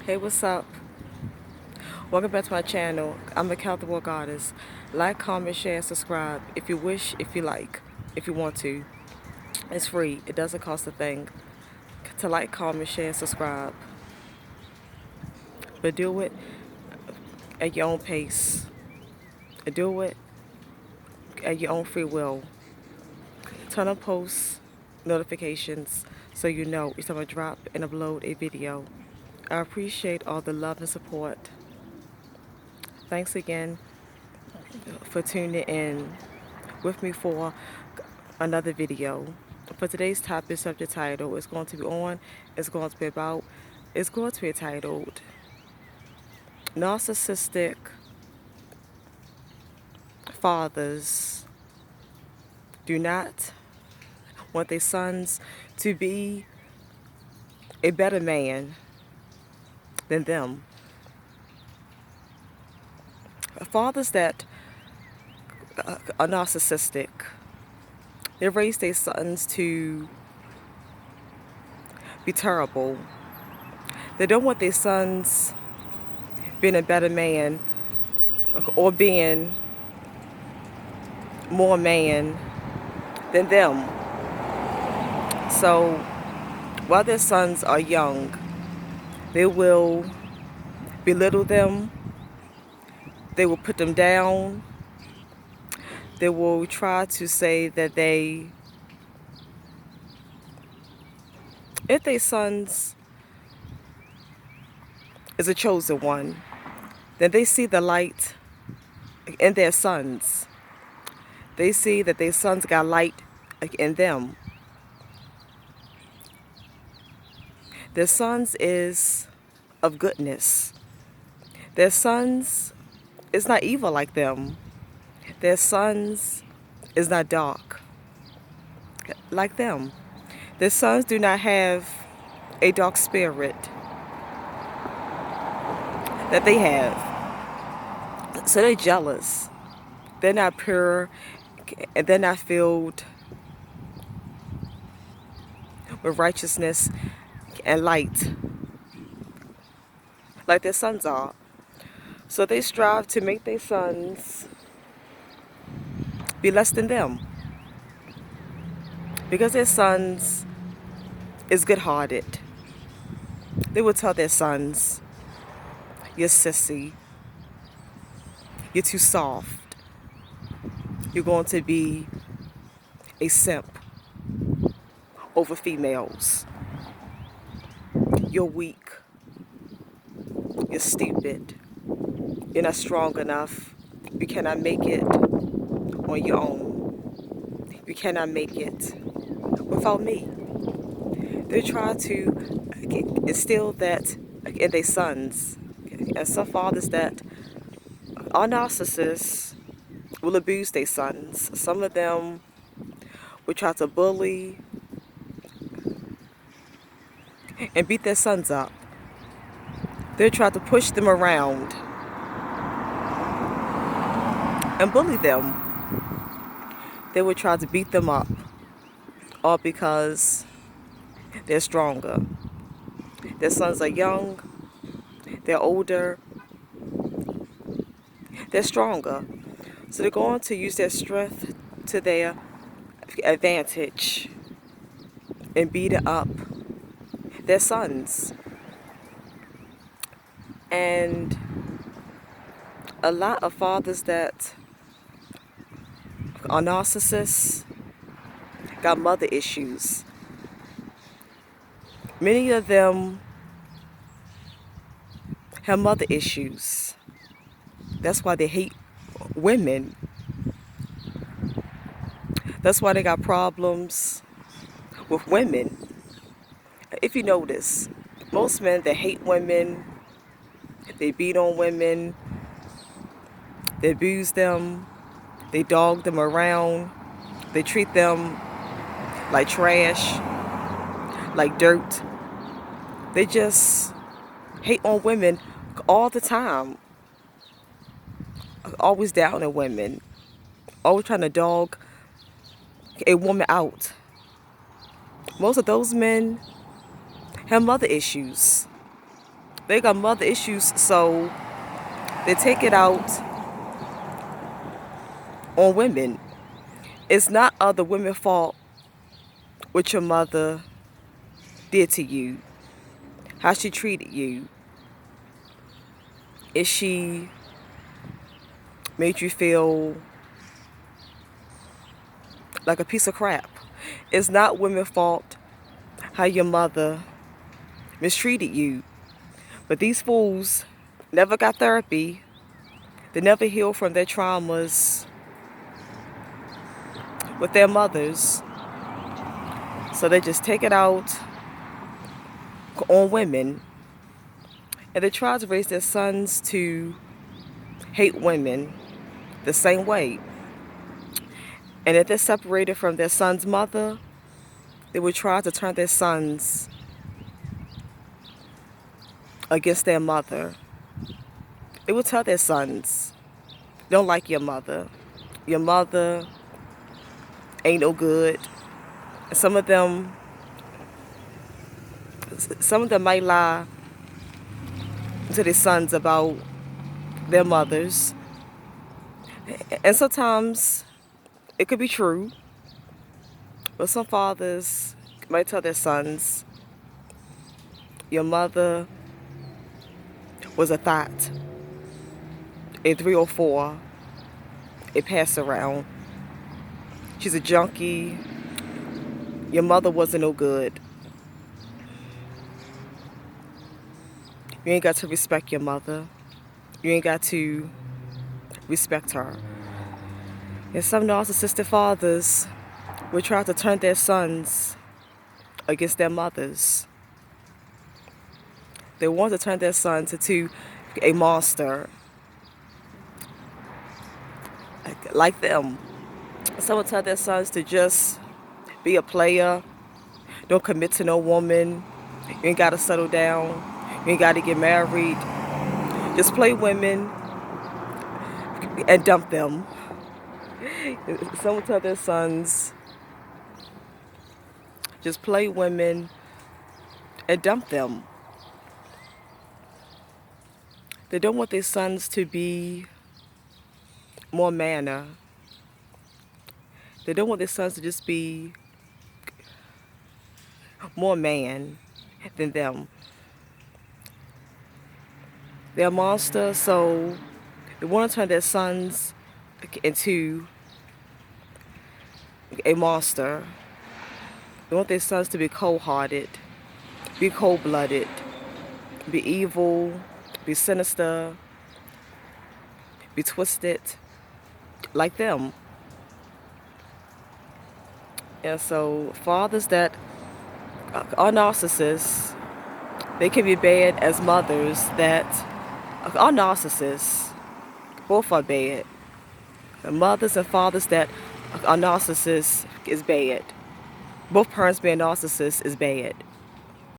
Hey, what's up? Welcome back to my channel. I'm a Countable Goddess. Like, comment, share, subscribe if you wish, if you like, if you want to. It's free. It doesn't cost a thing. To like, comment, share, subscribe. But do it at your own pace. Do it at your own free will. Turn on post notifications so you know each time I drop and upload a video. I appreciate all the love and support. Thanks again for tuning in with me for another video. For today's topic, subject title is going to be on, it's going to be about, it's going to be titled Narcissistic Fathers Do Not Want Their Sons to Be a Better Man Than Them. Fathers that are narcissistic, they raise their sons to be terrible. They don't want their sons being a better man or being more man than them. So while their sons are young, they will belittle them, they will put them down, they will try to say that if their sons is a chosen one, then they see the light in their sons. They see that their sons got light in them. Their sons is of goodness. Their sons is not evil like them. Their sons is not dark like them. Their sons do not have a dark spirit that they have. So they're jealous. They're not pure and they're not filled with righteousness and light like their sons are. So they strive to make their sons be less than them. Because their sons is good-hearted, they will tell their sons, you're sissy, you're too soft, you're going to be a simp over females, you're weak, you're stupid, you're not strong enough, you cannot make it on your own, you cannot make it without me. They try to instill that in their sons. And some fathers that are narcissists will abuse their sons. Some of them will try to bully and beat their sons up. They try to push them around and bully them. They will try to beat them up, all because they're stronger. Their sons are young, they're older, they're stronger. So they're going to use their strength to their advantage and beat up their sons. And a lot of fathers that are narcissists got mother issues. Many of them have mother issues. That's why they hate women. That's why they got problems with women. If you notice, most men that hate women, they beat on women, they abuse them, they dog them around, they treat them like trash, like dirt. They just hate on women all the time. Always down on women. Always trying to dog a woman out. Most of those men have mother issues. They got mother issues, so they take it out on women. It's not other women's fault what your mother did to you, how she treated you. If she made you feel like a piece of crap. It's not women's fault how your mother mistreated you. But these fools never got therapy. They never healed from their traumas with their mothers. So they just take it out on women. And they try to raise their sons to hate women the same way. And if they're separated from their son's mother, they would try to turn their sons against their mother. They would tell their sons, don't like your mother. Your mother ain't no good. Some of them might lie to their sons about their mothers. And sometimes it could be true. But some fathers might tell their sons, your mother was a thought, a 304, a pass around. She's a junkie. Your mother wasn't no good. You ain't got to respect your mother. You ain't got to respect her. And some narcissistic fathers will try to turn their sons against their mothers. They want to turn their sons into a monster like them. Some will tell their sons to just be a player. Don't commit to no woman. You ain't got to settle down. You ain't got to get married. Just play women and dump them. Some will tell their sons, just play women and dump them. They don't want their sons to be more manner. They don't want their sons to just be more man than them. They're a monster, so they want to turn their sons into a monster. They want their sons to be cold-hearted, be cold-blooded, be evil, be sinister, be twisted, like them. And so fathers that are narcissists, they can be bad as mothers that are narcissists. Both are bad. And mothers and fathers that are narcissists is bad. Both parents being narcissists is bad.